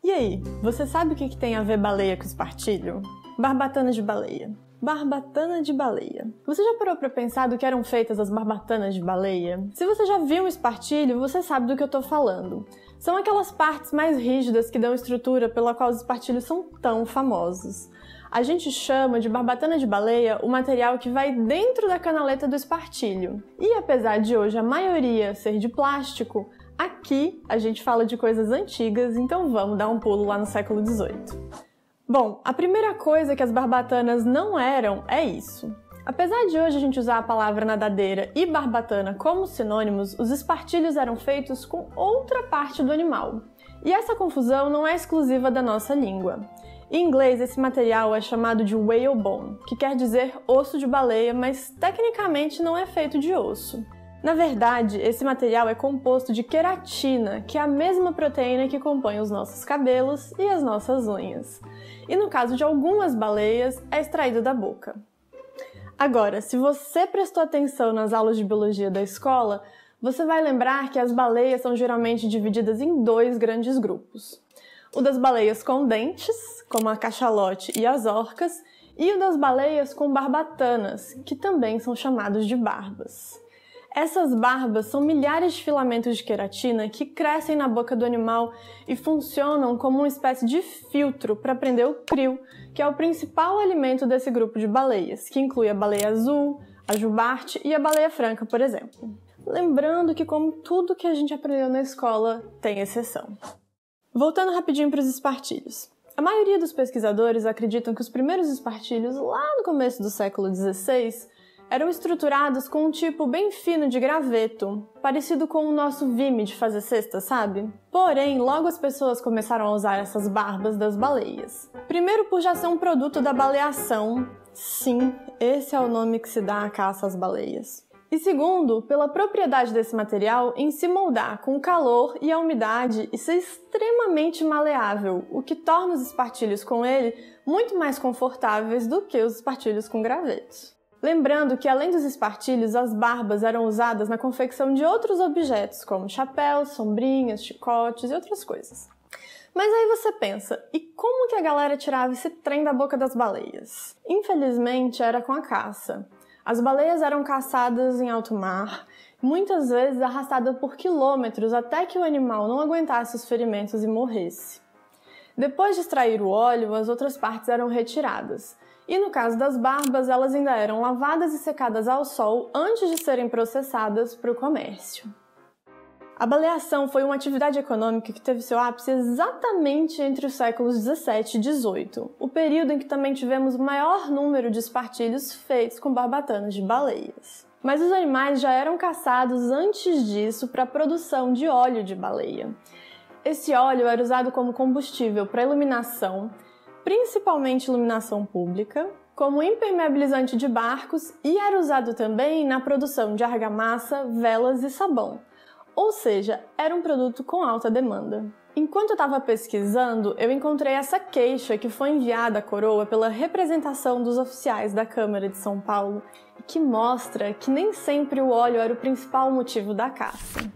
E aí, você sabe o que tem a ver baleia com espartilho? Barbatana de baleia. Barbatana de baleia. Você já parou pra pensar do que eram feitas as barbatanas de baleia? Se você já viu um espartilho, você sabe do que eu tô falando. São aquelas partes mais rígidas que dão estrutura pela qual os espartilhos são tão famosos. A gente chama de barbatana de baleia o material que vai dentro da canaleta do espartilho. E apesar de hoje a maioria ser de plástico, aqui a gente fala de coisas antigas, então vamos dar um pulo lá no século XVIII. Bom, a primeira coisa que as barbatanas não eram é isso. Apesar de hoje a gente usar a palavra nadadeira e barbatana como sinônimos, os espartilhos eram feitos com outra parte do animal. E essa confusão não é exclusiva da nossa língua. Em inglês, esse material é chamado de whalebone, que quer dizer osso de baleia, mas tecnicamente não é feito de osso. Na verdade, esse material é composto de queratina, que é a mesma proteína que compõe os nossos cabelos e as nossas unhas. E no caso de algumas baleias, é extraído da boca. Agora, se você prestou atenção nas aulas de biologia da escola, você vai lembrar que as baleias são geralmente divididas em dois grandes grupos. O das baleias com dentes, como a cachalote e as orcas, e o das baleias com barbatanas, que também são chamados de barbas. Essas barbas são milhares de filamentos de queratina que crescem na boca do animal e funcionam como uma espécie de filtro para prender o krill, que é o principal alimento desse grupo de baleias, que inclui a baleia azul, a jubarte e a baleia franca, por exemplo. Lembrando que, como tudo que a gente aprendeu na escola, tem exceção. Voltando rapidinho para os espartilhos. A maioria dos pesquisadores acreditam que os primeiros espartilhos, lá no começo do século XVI, eram estruturados com um tipo bem fino de graveto, parecido com o nosso vime de fazer cesta, sabe? Porém, logo as pessoas começaram a usar essas barbas das baleias. Primeiro por já ser um produto da baleação, sim, esse é o nome que se dá à caça às baleias. E segundo, pela propriedade desse material em se moldar com o calor e a umidade e ser extremamente maleável, o que torna os espartilhos com ele muito mais confortáveis do que os espartilhos com gravetos. Lembrando que, além dos espartilhos, as barbas eram usadas na confecção de outros objetos, como chapéus, sombrinhas, chicotes e outras coisas. Mas aí você pensa, e como que a galera tirava esse trem da boca das baleias? Infelizmente, era com a caça. As baleias eram caçadas em alto mar, muitas vezes arrastadas por quilômetros até que o animal não aguentasse os ferimentos e morresse. Depois de extrair o óleo, as outras partes eram retiradas. E no caso das barbas, elas ainda eram lavadas e secadas ao sol antes de serem processadas para o comércio. A baleação foi uma atividade econômica que teve seu ápice exatamente entre os séculos XVII e XVIII, o período em que também tivemos o maior número de espartilhos feitos com barbatanas de baleias. Mas os animais já eram caçados antes disso para a produção de óleo de baleia. Esse óleo era usado como combustível para iluminação, principalmente iluminação pública, como impermeabilizante de barcos e era usado também na produção de argamassa, velas e sabão. Ou seja, era um produto com alta demanda. Enquanto eu estava pesquisando, eu encontrei essa queixa que foi enviada à coroa pela representação dos oficiais da Câmara de São Paulo e que mostra que nem sempre o óleo era o principal motivo da caça.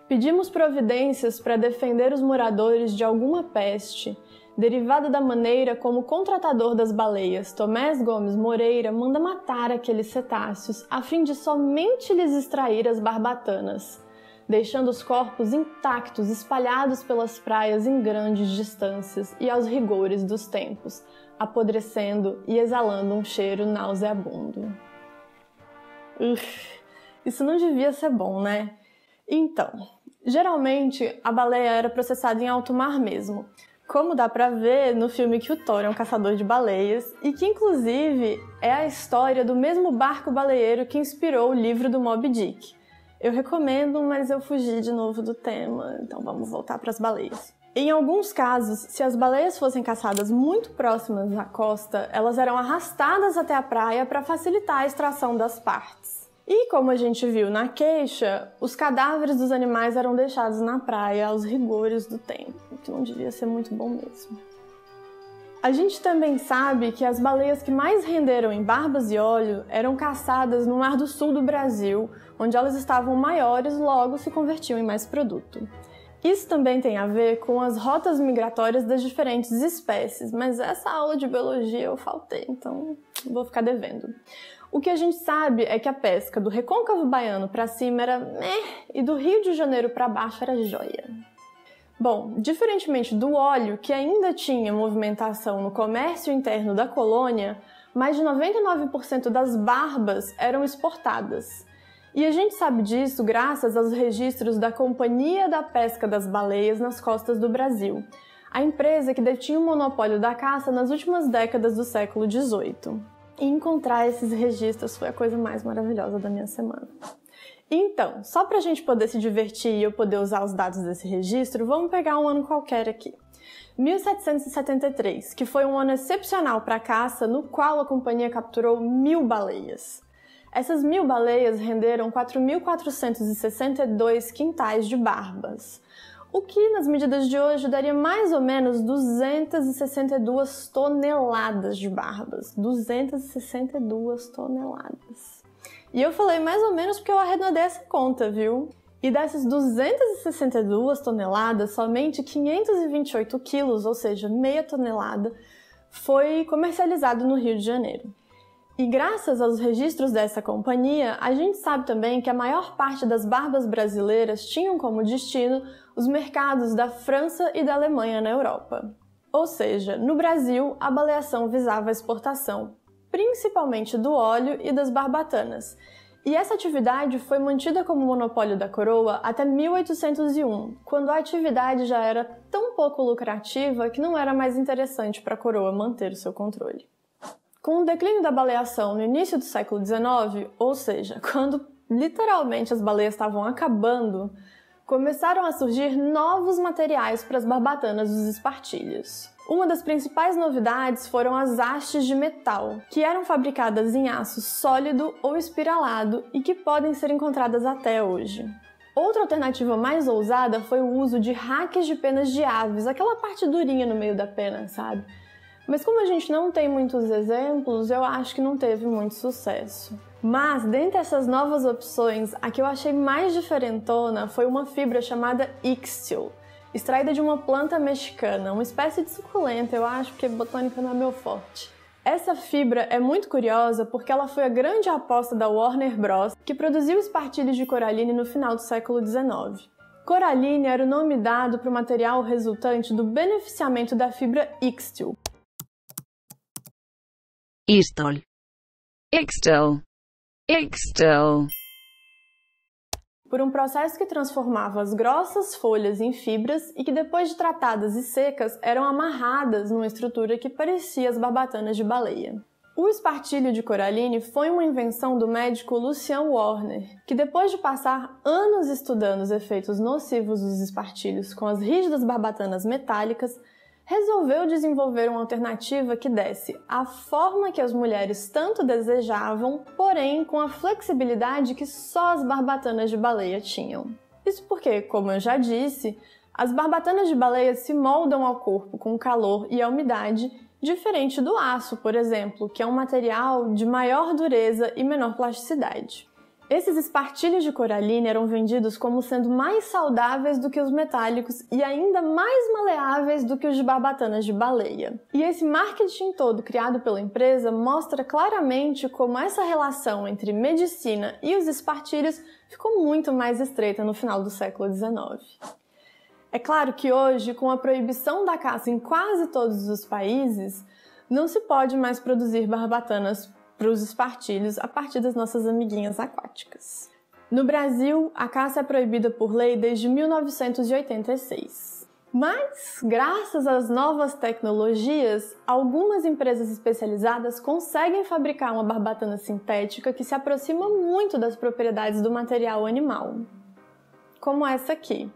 Pedimos providências para defender os moradores de alguma peste, derivada da maneira como o contratador das baleias, Tomés Gomes Moreira, manda matar aqueles cetáceos a fim de somente lhes extrair as barbatanas, deixando os corpos intactos espalhados pelas praias em grandes distâncias e aos rigores dos tempos, apodrecendo e exalando um cheiro nauseabundo. Isso não devia ser bom, né? Então, geralmente a baleia era processada em alto mar mesmo, como dá pra ver no filme que o Thor é um caçador de baleias e que, inclusive, é a história do mesmo barco baleeiro que inspirou o livro do Moby Dick. Eu recomendo, mas eu fugi de novo do tema, então vamos voltar para as baleias. Em alguns casos, se as baleias fossem caçadas muito próximas da costa, elas eram arrastadas até a praia para facilitar a extração das partes. E como a gente viu na queixa, os cadáveres dos animais eram deixados na praia aos rigores do tempo, que não devia ser muito bom mesmo. A gente também sabe que as baleias que mais renderam em barbas e óleo eram caçadas no mar do sul do Brasil, onde elas estavam maiores, logo se convertiam em mais produto. Isso também tem a ver com as rotas migratórias das diferentes espécies, mas essa aula de biologia eu faltei, então vou ficar devendo. O que a gente sabe é que a pesca do Recôncavo Baiano para cima era meh, e do Rio de Janeiro para baixo era joia. Bom, diferentemente do óleo, que ainda tinha movimentação no comércio interno da colônia, mais de 99% das barbas eram exportadas. E a gente sabe disso graças aos registros da Companhia da Pesca das Baleias nas costas do Brasil, a empresa que detinha o monopólio da caça nas últimas décadas do século XVIII. E encontrar esses registros foi a coisa mais maravilhosa da minha semana. Então, só para a gente poder se divertir e eu poder usar os dados desse registro, vamos pegar um ano qualquer aqui. 1773, que foi um ano excepcional para a caça, no qual a companhia capturou 1.000 baleias. Essas 1.000 baleias renderam 4.462 quintais de barbas, o que nas medidas de hoje daria mais ou menos 262 toneladas de barbas. 262 toneladas. E eu falei mais ou menos porque eu arredondei essa conta, viu? E dessas 262 toneladas, somente 528 quilos, ou seja, meia tonelada, foi comercializado no Rio de Janeiro. E graças aos registros dessa companhia, a gente sabe também que a maior parte das barbas brasileiras tinham como destino os mercados da França e da Alemanha na Europa. Ou seja, no Brasil, a baleação visava a exportação, principalmente do óleo e das barbatanas. E essa atividade foi mantida como monopólio da coroa até 1801, quando a atividade já era tão pouco lucrativa que não era mais interessante para a coroa manter o seu controle. Com o declínio da baleação no início do século XIX, ou seja, quando literalmente as baleias estavam acabando, começaram a surgir novos materiais para as barbatanas dos espartilhos. Uma das principais novidades foram as hastes de metal, que eram fabricadas em aço sólido ou espiralado e que podem ser encontradas até hoje. Outra alternativa mais ousada foi o uso de raques de penas de aves, aquela parte durinha no meio da pena, sabe? Mas como a gente não tem muitos exemplos, eu acho que não teve muito sucesso. Mas, dentre essas novas opções, a que eu achei mais diferentona foi uma fibra chamada Ixtil, extraída de uma planta mexicana, uma espécie de suculenta, eu acho, porque botânica não é meu forte. Essa fibra é muito curiosa porque ela foi a grande aposta da Warner Bros., que produziu espartilhos de coraline no final do século XIX. Coraline era o nome dado para o material resultante do beneficiamento da fibra Ixtil. Ixtil. Ixtil. Ixtil. Por um processo que transformava as grossas folhas em fibras e que depois de tratadas e secas eram amarradas numa estrutura que parecia as barbatanas de baleia. O espartilho de coraline foi uma invenção do médico Lucien Warner, que depois de passar anos estudando os efeitos nocivos dos espartilhos com as rígidas barbatanas metálicas, resolveu desenvolver uma alternativa que desse a forma que as mulheres tanto desejavam, porém com a flexibilidade que só as barbatanas de baleia tinham. Isso porque, como eu já disse, as barbatanas de baleia se moldam ao corpo com o calor e a umidade, diferente do aço, por exemplo, que é um material de maior dureza e menor plasticidade. Esses espartilhos de coraline eram vendidos como sendo mais saudáveis do que os metálicos e ainda mais maleáveis do que os de barbatanas de baleia. E esse marketing todo criado pela empresa mostra claramente como essa relação entre medicina e os espartilhos ficou muito mais estreita no final do século XIX. É claro que hoje, com a proibição da caça em quase todos os países, não se pode mais produzir barbatanas para os espartilhos a partir das nossas amiguinhas aquáticas. No Brasil, a caça é proibida por lei desde 1986. Mas, graças às novas tecnologias, algumas empresas especializadas conseguem fabricar uma barbatana sintética que se aproxima muito das propriedades do material animal, como essa aqui.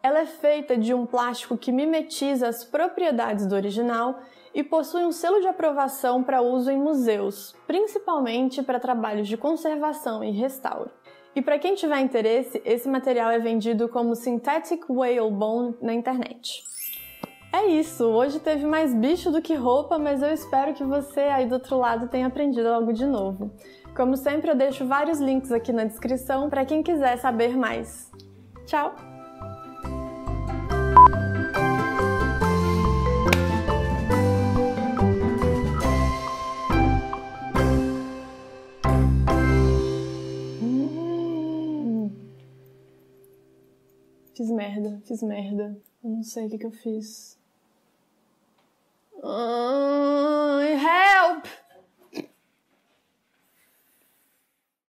Ela é feita de um plástico que mimetiza as propriedades do original e possui um selo de aprovação para uso em museus, principalmente para trabalhos de conservação e restauro. E para quem tiver interesse, esse material é vendido como Synthetic Whale Bone na internet. É isso, hoje teve mais bicho do que roupa, mas eu espero que você aí do outro lado tenha aprendido algo de novo. Como sempre, eu deixo vários links aqui na descrição para quem quiser saber mais. Tchau! Fiz merda. Eu não sei o que eu fiz.